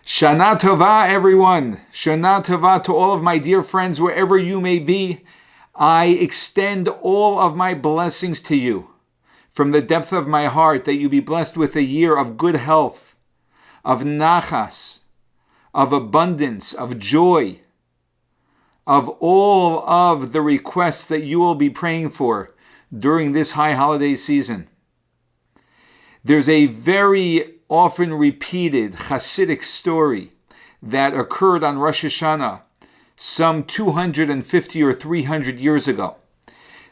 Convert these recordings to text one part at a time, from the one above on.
Shana Tova, everyone. Shana Tova to all of my dear friends, wherever you may be. I extend all of my blessings to you from the depth of my heart, that you be blessed with a year of good health, of nachas, of abundance, of joy, of all of the requests that you will be praying for during this high holiday season. There's a very often repeated Hasidic story that occurred on Rosh Hashanah some 250 or 300 years ago.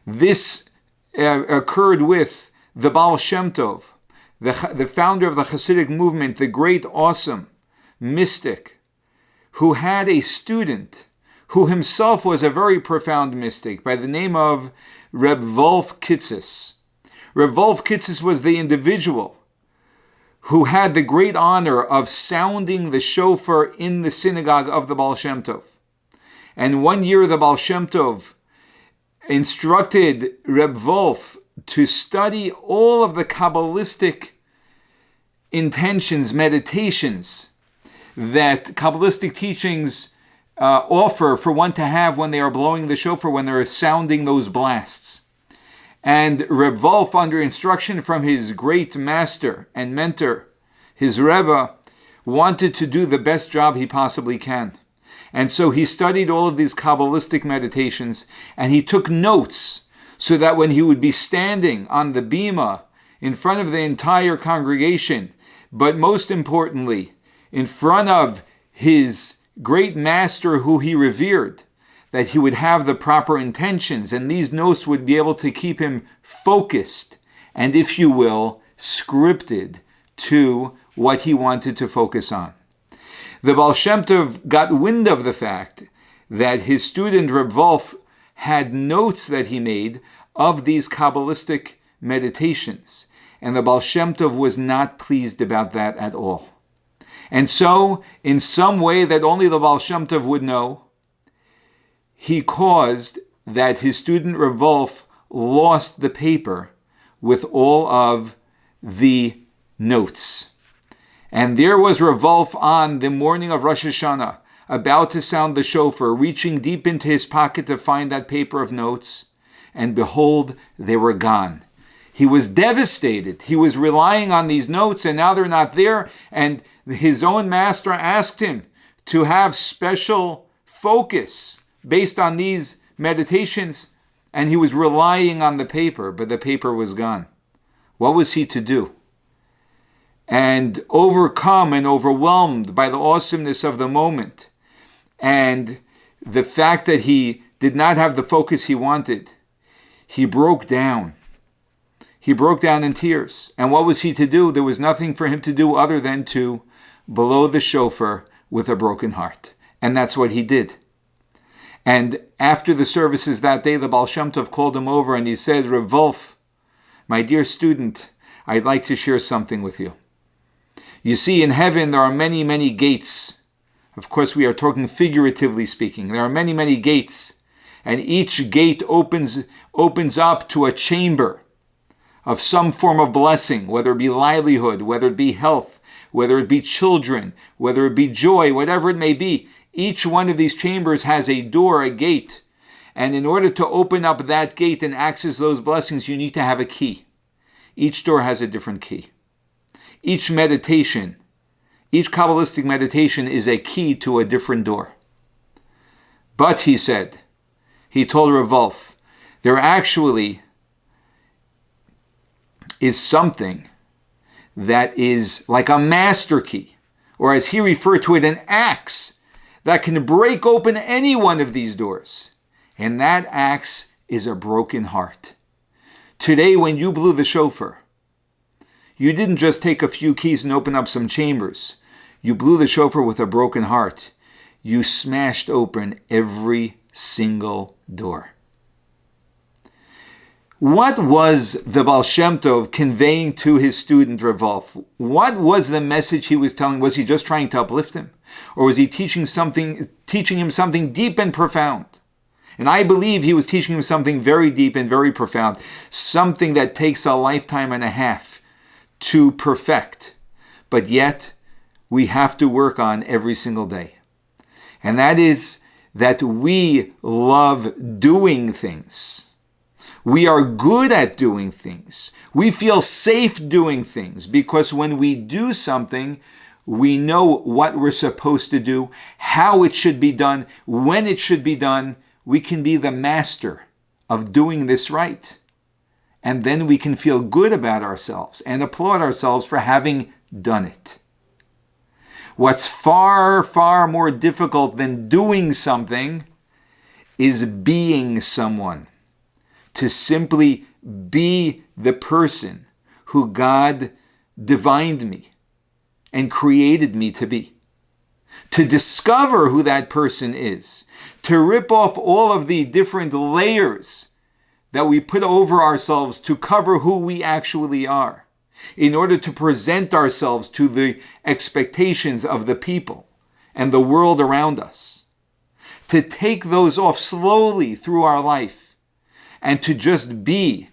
This occurred with the Baal Shem Tov, the founder of the Hasidic movement, the great, awesome mystic, who had a student who himself was a very profound mystic by the name of Reb Wolf Kitzes. Reb Wolf Kitzes was the individual who had the great honor of sounding the shofar in the synagogue of the Baal Shem Tov. And one year the Baal Shem Tov instructed Reb Wolf to study all of the Kabbalistic intentions, meditations that Kabbalistic teachings offer for one to have when they are blowing the shofar, when they're sounding those blasts. And Reb Wolf, under instruction from his great master and mentor, his Rebbe, wanted to do the best job he possibly can. And so he studied all of these Kabbalistic meditations, and he took notes so that when he would be standing on the bima in front of the entire congregation, but most importantly, in front of his great master who he revered, that he would have the proper intentions, and these notes would be able to keep him focused and, if you will, scripted to what he wanted to focus on. The Baal Shem Tov got wind of the fact that his student Reb Wolf had notes that he made of these Kabbalistic meditations, and the Baal Shem Tov was not pleased about that at all. And so, in some way that only the Baal Shem Tov would know, he caused that his student Reb Wolf lost the paper with all of the notes. And there was Reb Wolf on the morning of Rosh Hashanah, about to sound the shofar, reaching deep into his pocket to find that paper of notes, and behold, they were gone. He was devastated. He was relying on these notes, and now they're not there, and his own master asked him to have special focus based on these meditations, and he was relying on the paper, but the paper was gone. What was he to do? And overcome and overwhelmed by the awesomeness of the moment and the fact that he did not have the focus he wanted, he broke down. He broke down in tears. And what was he to do? There was nothing for him to do other than to blow the shofar with a broken heart. And that's what he did. And after the services that day, the Baal Shem Tov called him over and he said, Reb Wolf, my dear student, I'd like to share something with you. You see, in heaven, there are many, many gates. Of course, we are talking figuratively speaking. There are many, many gates. And each gate opens up to a chamber of some form of blessing, whether it be livelihood, whether it be health, whether it be children, whether it be joy, whatever it may be. Each one of these chambers has a door, a gate. And in order to open up that gate and access those blessings, you need to have a key. Each door has a different key. Each meditation, each Kabbalistic meditation is a key to a different door. But he said, he told Reb Wolf, there actually is something that is like a master key, or as he referred to it, an axe that can break open any one of these doors. And that axe is a broken heart. Today, when you blew the shofar, you didn't just take a few keys and open up some chambers. You blew the shofar with a broken heart. You smashed open every single door. What was the Baal Shem Tov conveying to his student Reb Wolf? What was the message he was telling? Was he just trying to uplift him? Or was he teaching him something deep and profound? And I believe he was teaching him something very deep and very profound, something that takes a lifetime and a half to perfect. But yet, we have to work on every single day. And that is that we love doing things. We are good at doing things. We feel safe doing things because when we do something, we know what we're supposed to do, how it should be done, when it should be done. We can be the master of doing this right. And then we can feel good about ourselves and applaud ourselves for having done it. What's far, far more difficult than doing something is being someone. To simply be the person who God divined me and created me to be. To discover who that person is. To rip off all of the different layers that we put over ourselves to cover who we actually are, in order to present ourselves to the expectations of the people and the world around us. To take those off slowly through our life and to just be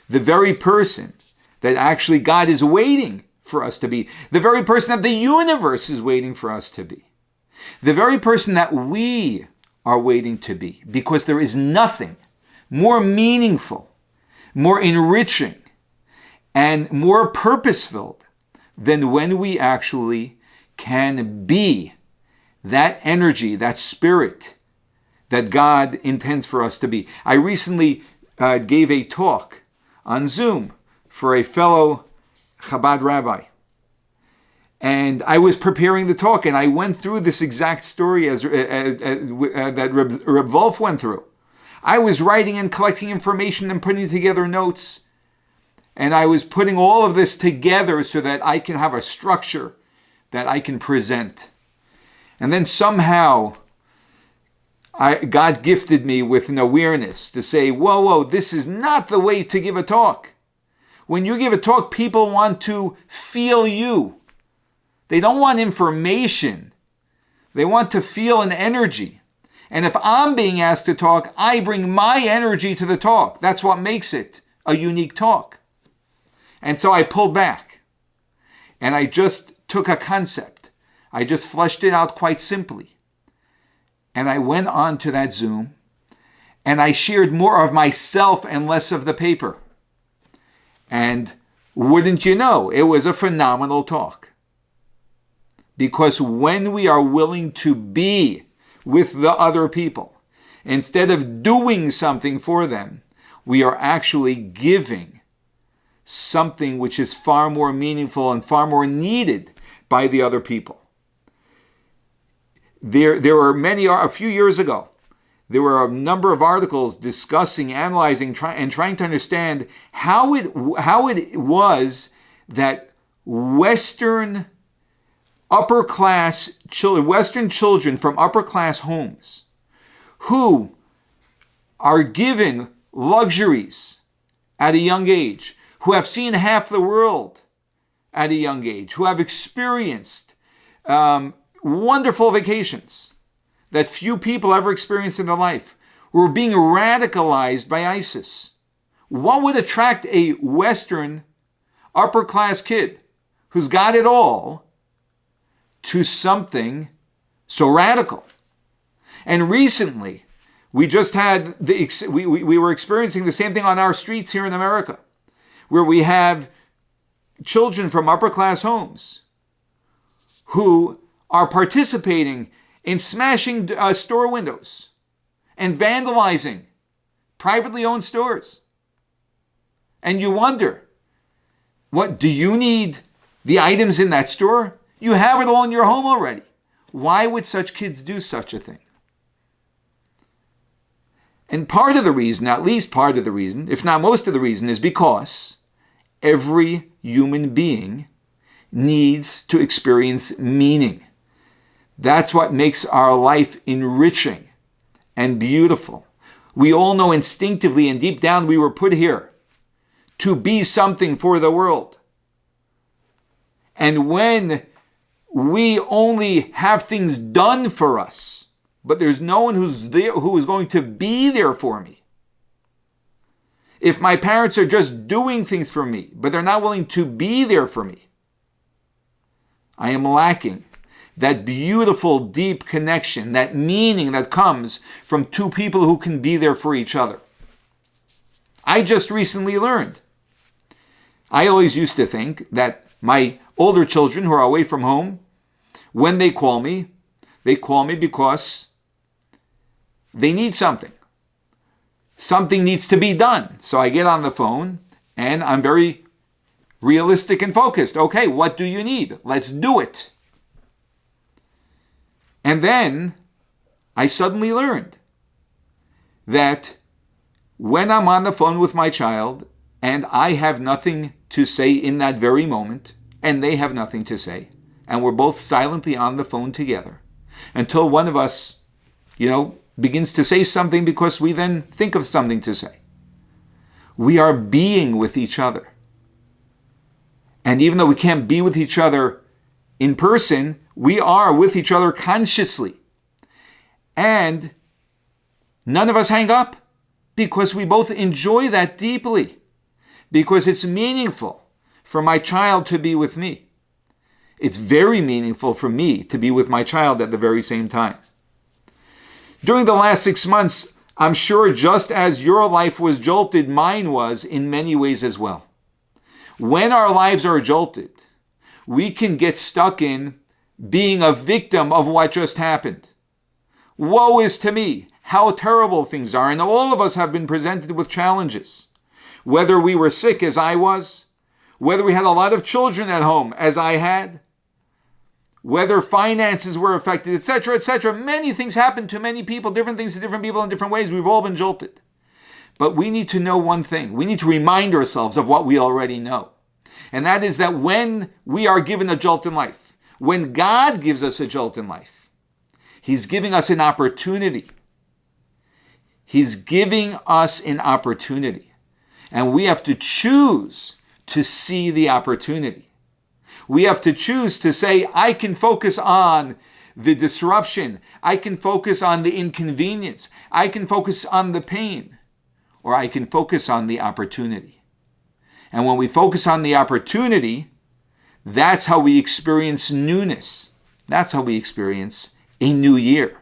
the very person that actually God is waiting for us to be, the very person that the universe is waiting for us to be, the very person that we are waiting to be, because there is nothing more meaningful, more enriching, and more purpose-filled than when we actually can be that energy, that spirit that God intends for us to be. I recently gave a talk on Zoom for a fellow Chabad rabbi. And I was preparing the talk, and I went through this exact story that Reb Wolf went through. I was writing and collecting information and putting together notes. And I was putting all of this together so that I can have a structure that I can present. And then somehow, God gifted me with an awareness to say, whoa, this is not the way to give a talk. When you give a talk, people want to feel you. They don't want information. They want to feel an energy. And if I'm being asked to talk, I bring my energy to the talk. That's what makes it a unique talk. And so I pulled back. And I just took a concept. I just fleshed it out quite simply. And I went on to that Zoom, and I shared more of myself and less of the paper. And wouldn't you know, it was a phenomenal talk. Because when we are willing to be with the other people, instead of doing something for them, we are actually giving something which is far more meaningful and far more needed by the other people. There were a few years ago, there were a number of articles discussing, analyzing, trying to understand how it was that Western children from upper class homes who are given luxuries at a young age, who have seen half the world at a young age, who have experienced wonderful vacations that few people ever experienced in their life, were being radicalized by ISIS. What would attract a Western upper class kid who's got it all to something so radical? And recently, we were experiencing the same thing on our streets here in America, where we have children from upper class homes who are participating in smashing store windows and vandalizing privately owned stores. And you wonder, what, do you need the items in that store? You have it all in your home already. Why would such kids do such a thing? And part of the reason, at least part of the reason, if not most of the reason, is because every human being needs to experience meaning. That's what makes our life enriching and beautiful. We all know instinctively and deep down we were put here to be something for the world. And when we only have things done for us, but there's no one who's there who is going to be there for me. If my parents are just doing things for me, but they're not willing to be there for me, I am lacking that beautiful, deep connection, that meaning that comes from two people who can be there for each other. I just recently learned. I always used to think that my older children who are away from home, when they call me because they need something. Something needs to be done. So I get on the phone and I'm very realistic and focused. Okay, what do you need? Let's do it. And then I suddenly learned that when I'm on the phone with my child and I have nothing to say in that very moment, and they have nothing to say, and we're both silently on the phone together until one of us, begins to say something because we then think of something to say. We are being with each other. And even though we can't be with each other in person, we are with each other consciously. And none of us hang up because we both enjoy that deeply, because it's meaningful for my child to be with me. It's very meaningful for me to be with my child at the very same time. During the last 6 months, I'm sure just as your life was jolted, mine was in many ways as well. When our lives are jolted, we can get stuck in being a victim of what just happened. Woe is to me, how terrible things are, and all of us have been presented with challenges. Whether we were sick as I was, whether we had a lot of children at home as I had, whether finances were affected, etc., etc. Many things happen to many people, different things to different people in different ways. We've all been jolted. But we need to know one thing. We need to remind ourselves of what we already know. And that is that when we are given a jolt in life, when God gives us a jolt in life, He's giving us an opportunity. He's giving us an opportunity. And we have to choose to see the opportunity. We have to choose to say, I can focus on the disruption. I can focus on the inconvenience. I can focus on the pain. Or I can focus on the opportunity. And when we focus on the opportunity, that's how we experience newness. That's how we experience a new year.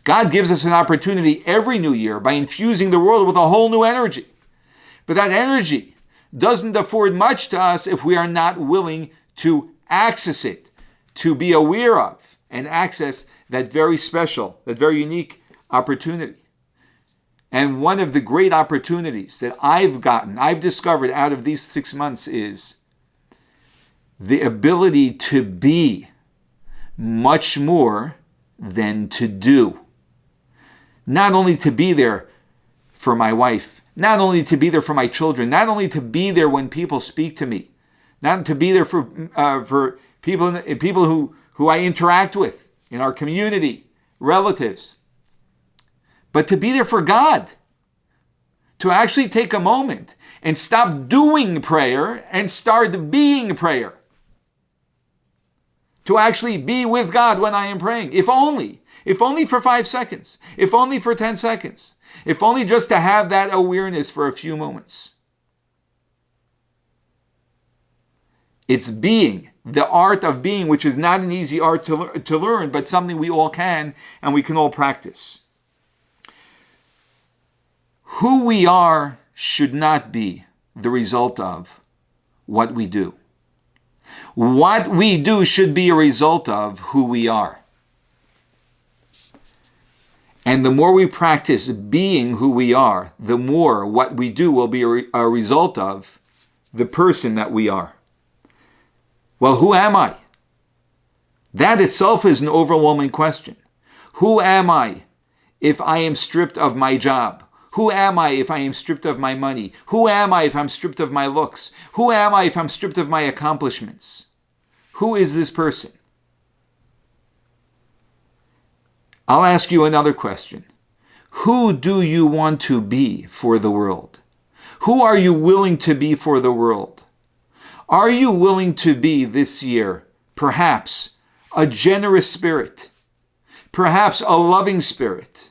God gives us an opportunity every new year by infusing the world with a whole new energy. But that energy doesn't afford much to us if we are not willing to access it, to be aware of and access that very special, that very unique opportunity. And one of the great opportunities that I've discovered out of these 6 months is the ability to be much more than to do. Not only to be there for my wife, not only to be there for my children, not only to be there when people speak to me, not to be there for people who I interact with in our community, relatives, but to be there for God. To actually take a moment and stop doing prayer and start being prayer. To actually be with God when I am praying. If only for 5 seconds. If only for 10 seconds. If only just to have that awareness for a few moments. It's being, the art of being, which is not an easy art to learn, but something we all can and we can all practice. Who we are should not be the result of what we do. What we do should be a result of who we are. And the more we practice being who we are, the more what we do will be a result of the person that we are. Well, who am I? That itself is an overwhelming question. Who am I if I am stripped of my job? Who am I if I am stripped of my money? Who am I if I'm stripped of my looks? Who am I if I'm stripped of my accomplishments? Who is this person? I'll ask you another question. Who do you want to be for the world? Who are you willing to be for the world? Are you willing to be this year, perhaps, a generous spirit? Perhaps a loving spirit?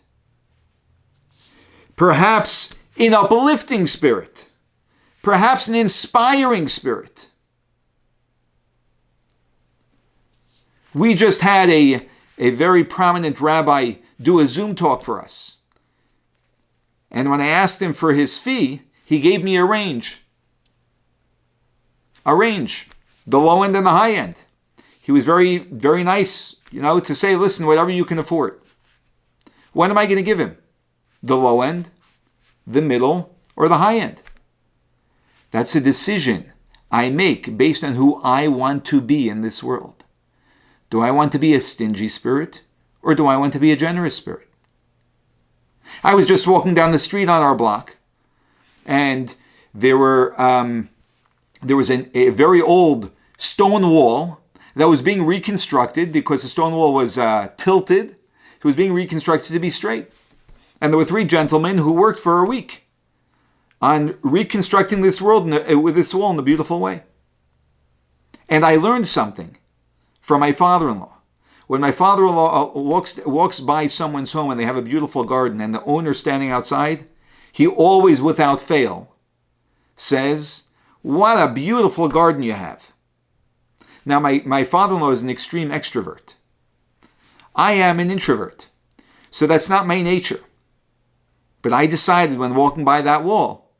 Perhaps an uplifting spirit? Perhaps an inspiring spirit? We just had a very prominent rabbi do a Zoom talk for us. And when I asked him for his fee, he gave me a range. A range. The low end and the high end. He was very, very nice, to say, listen, whatever you can afford. What am I going to give him? The low end, the middle, or the high end? That's a decision I make based on who I want to be in this world. Do I want to be a stingy spirit, or do I want to be a generous spirit? I was just walking down the street on our block, and there was a very old stone wall that was being reconstructed because the stone wall was tilted. It was being reconstructed to be straight. And there were 3 gentlemen who worked for a week on reconstructing this world with this wall in a beautiful way. And I learned something from my father-in-law. When my father-in-law walks by someone's home and they have a beautiful garden and the owner's standing outside, he always, without fail, says, "What a beautiful garden you have." Now, my father-in-law is an extreme extrovert. I am an introvert, so that's not my nature. But I decided when walking by that wall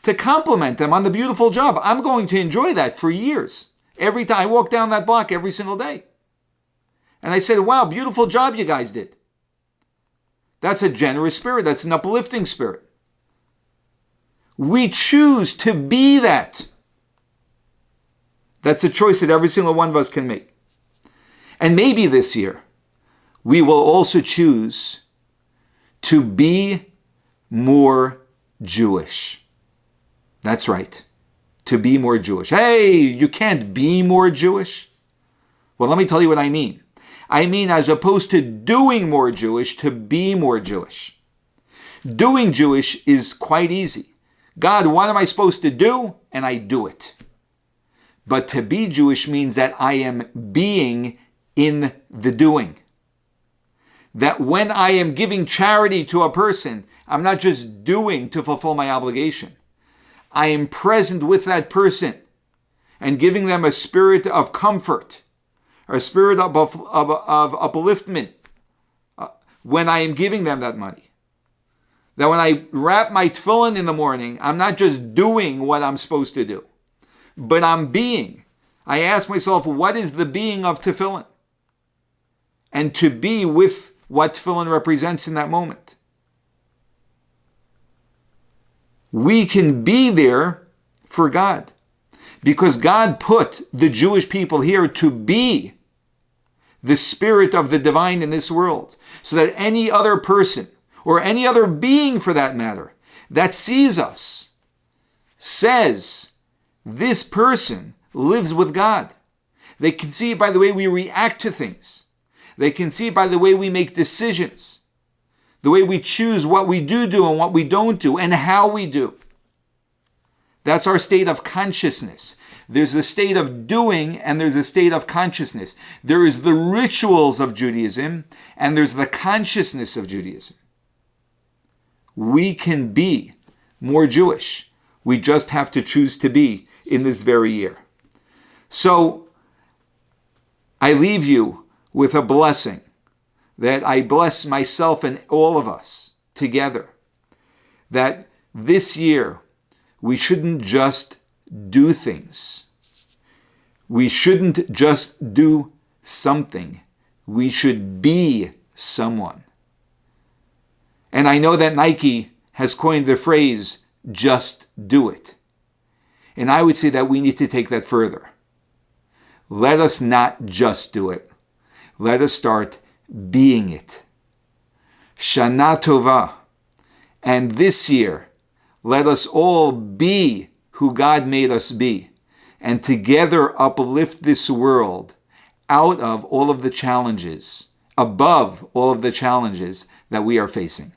to compliment them on the beautiful job. I'm going to enjoy that for years. Every time I walk down that block every single day. And I said, wow, beautiful job you guys did. That's a generous spirit. That's an uplifting spirit. We choose to be that. That's a choice that every single one of us can make. And maybe this year, we will also choose to be more Jewish. That's right. To be more Jewish. Hey, you can't be more Jewish? Well, let me tell you what I mean. I mean, as opposed to doing more Jewish, to be more Jewish. Doing Jewish is quite easy. God, what am I supposed to do? And I do it. But to be Jewish means that I am being in the doing. That when I am giving charity to a person, I'm not just doing to fulfill my obligation. I am present with that person and giving them a spirit of comfort, a spirit of upliftment when I am giving them that money. That when I wrap my tefillin in the morning, I'm not just doing what I'm supposed to do, but I'm being. I ask myself, what is the being of tefillin? And to be with what tefillin represents in that moment. We can be there for God because God put the Jewish people here to be the spirit of the divine in this world, so that any other person or any other being for that matter that sees us says this person lives with God. They can see it by the way we react to things. They can see it by the way we make decisions, the way we choose what we do and what we don't do and how we do. That's our state of consciousness. There's a state of doing and there's a state of consciousness. There is the rituals of Judaism and there's the consciousness of Judaism. We can be more Jewish. We just have to choose to be in this very year. So I leave you with a blessing that I bless myself and all of us together, that this year we shouldn't just do things. We shouldn't just do something. We should be someone. And I know that Nike has coined the phrase, just do it. And I would say that we need to take that further. Let us not just do it. Let us start being it. Shana Tova. And this year, let us all be who God made us be, and together uplift this world out of all of the challenges, above all of the challenges that we are facing.